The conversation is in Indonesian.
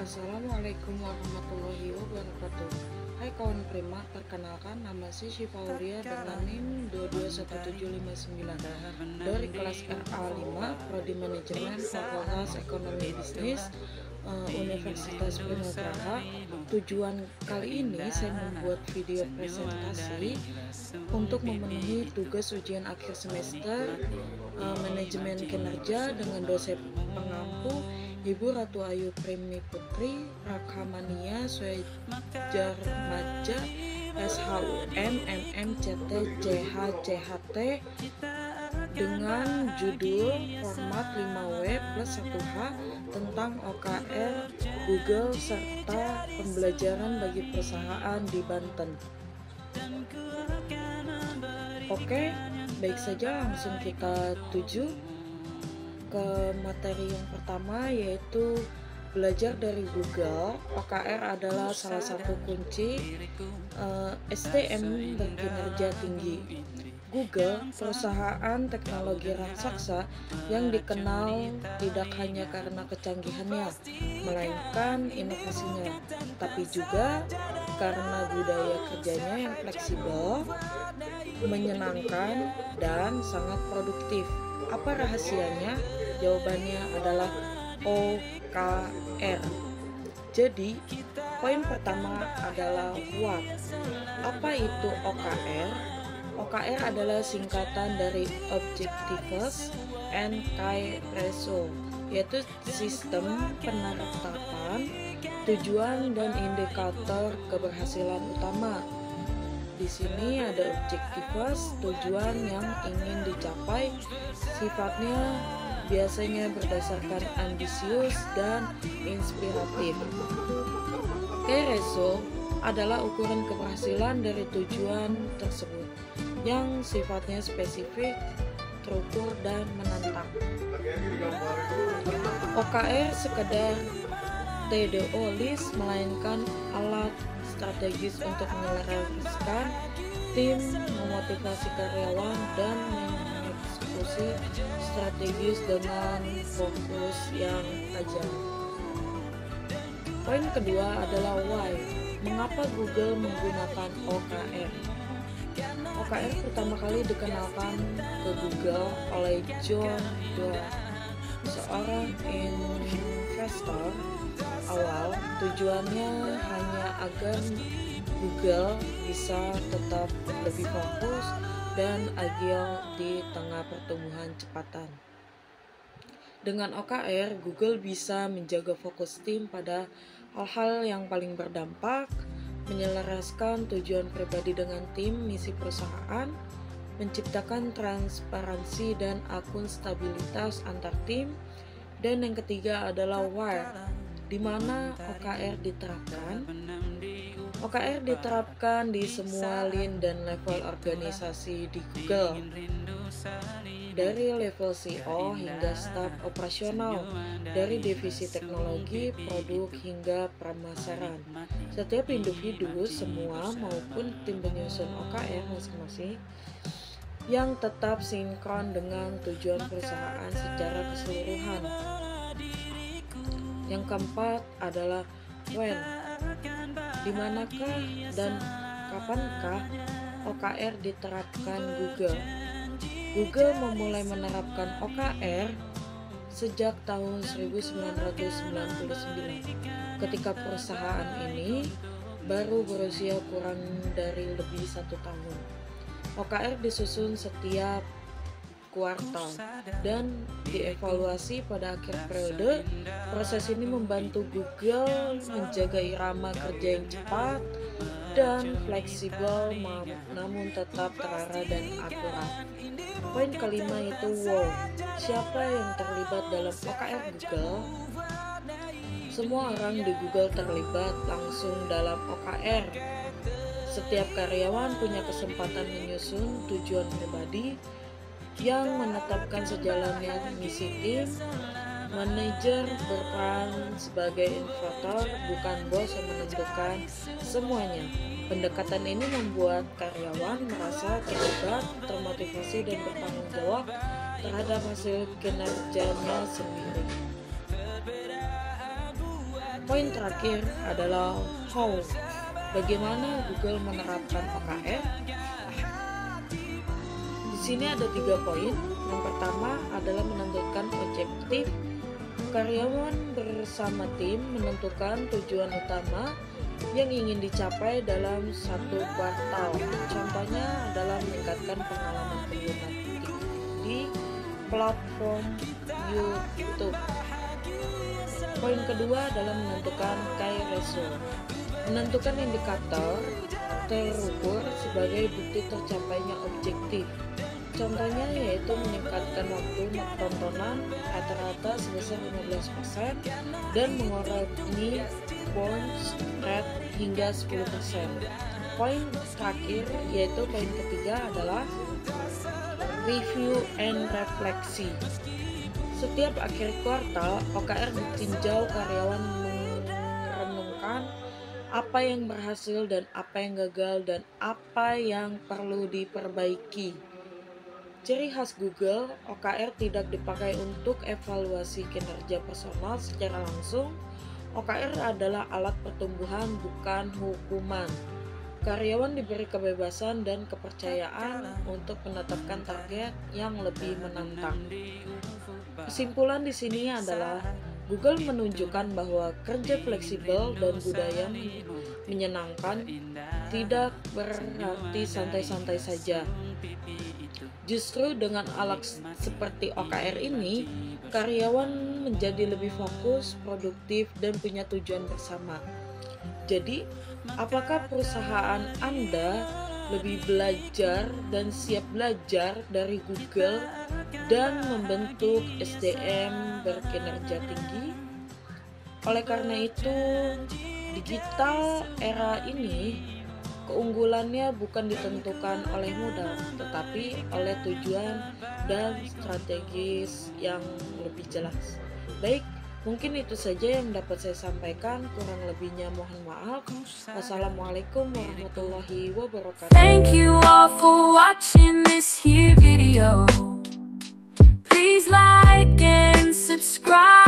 Assalamualaikum warahmatullahi wabarakatuh. Hai kawan Prima, perkenalkan nama saya Syifa Aulia dengan NIM 221759 dari kelas RA5 Prodi Manajemen Fakultas Ekonomi Bisnis Universitas Binagraha. Tujuan kali ini saya membuat video presentasi untuk memenuhi tugas ujian akhir semester manajemen kinerja dengan dosen pengampu Ibu Ratu Ayu Primi Putri Rakhamania Swejarmaja SHUM MMCT CHCHT dengan judul format 5W plus 1H tentang OKR Google serta pembelajaran bagi perusahaan di Banten. Oke, baik saja, langsung kita tuju ke materi yang pertama, yaitu belajar dari Google. OKR adalah salah satu kunci SDM berkinerja tinggi. Google, perusahaan teknologi raksasa yang dikenal tidak hanya karena kecanggihannya, melainkan inovasinya, tapi juga karena budaya kerjanya yang fleksibel, menyenangkan, dan sangat produktif. Apa rahasianya? Jawabannya adalah OKR. Jadi, poin pertama adalah what. Apa itu OKR? OKR adalah singkatan dari Objectives and Key Ratio, yaitu sistem penerapan tujuan dan indikator keberhasilan utama. Di sini ada objectives, tujuan yang ingin dicapai, sifatnya biasanya berdasarkan ambisius dan inspiratif. Key ratio adalah ukuran keberhasilan dari tujuan tersebut yang sifatnya spesifik, terukur, dan menantang. OKR sekedar TDO list, melainkan alat strategis untuk menyelaraskan tim, memotivasi karyawan, dan mengeksekusi strategis dengan fokus yang tajam. Poin kedua adalah why. Mengapa Google menggunakan OKR? OKR pertama kali dikenalkan ke Google oleh John Doerr, seorang investor awal. Tujuannya hanya agar Google bisa tetap lebih fokus dan agil di tengah pertumbuhan cepatan. Dengan OKR, Google bisa menjaga fokus tim pada hal-hal yang paling berdampak, menyelaraskan tujuan pribadi dengan tim, misi perusahaan, menciptakan transparansi dan akuntabilitas antar tim, dan yang ketiga adalah why. Di mana OKR diterapkan? OKR diterapkan di semua lini dan level organisasi di Google, dari level CEO hingga staf operasional, dari divisi teknologi, produk, hingga pemasaran. Setiap individu, semua maupun tim penyusun OKR masing-masing yang tetap sinkron dengan tujuan perusahaan secara keseluruhan. Yang keempat adalah when. Di manakah dan kapankah OKR diterapkan Google? Google memulai menerapkan OKR sejak tahun 1999, ketika perusahaan ini baru berusia kurang dari lebih 1 tahun. OKR disusun setiap kuartal dan dievaluasi pada akhir periode. Proses ini membantu Google menjaga irama kerja yang cepat dan fleksibel, namun tetap terarah dan akurat. Poin kelima itu wow. Siapa yang terlibat dalam OKR Google? Semua orang di Google terlibat langsung dalam OKR. Setiap karyawan punya kesempatan menyusun tujuan pribadi yang menetapkan sejalannya misi tim. Manajer berperan sebagai innovator, bukan bos yang menentukan semuanya. Pendekatan ini membuat karyawan merasa terlibat, termotivasi, dan bertanggung jawab terhadap hasil kinerjanya sendiri. Poin terakhir adalah how. Bagaimana Google menerapkan OKR? Di sini ada 3 poin. Yang pertama adalah menentukan objektif. Karyawan bersama tim menentukan tujuan utama yang ingin dicapai dalam satu kuartal. Contohnya adalah meningkatkan pengalaman pengguna di platform YouTube. Poin kedua adalah menentukan key result. Menentukan indikator terukur sebagai bukti tercapainya objektif. Contohnya yaitu meningkatkan waktu tontonan rata-rata sebesar 15% dan mengurangi bounce rate hingga 10%. Poin terakhir yaitu poin ketiga adalah review and refleksi. Setiap akhir kuartal, OKR ditinjau, karyawan merenungkan apa yang berhasil dan apa yang gagal dan apa yang perlu diperbaiki. Ciri khas Google, OKR tidak dipakai untuk evaluasi kinerja personal secara langsung. OKR adalah alat pertumbuhan, bukan hukuman. Karyawan diberi kebebasan dan kepercayaan untuk menetapkan target yang lebih menantang. Kesimpulan di sini adalah Google menunjukkan bahwa kerja fleksibel dan budaya menyenangkan tidak berarti santai-santai saja. Justru dengan alat seperti OKR ini, karyawan menjadi lebih fokus, produktif, dan punya tujuan bersama. Jadi, apakah perusahaan Anda lebih belajar dan siap belajar dari Google dan membentuk SDM berkinerja tinggi? Oleh karena itu, digital era ini keunggulannya bukan ditentukan oleh modal, tetapi oleh tujuan dan strategis yang lebih jelas. Baik, mungkin itu saja yang dapat saya sampaikan, kurang lebihnya mohon maaf. Wassalamualaikum warahmatullahi wabarakatuh. Thank you all for watching this here video. Please like and subscribe.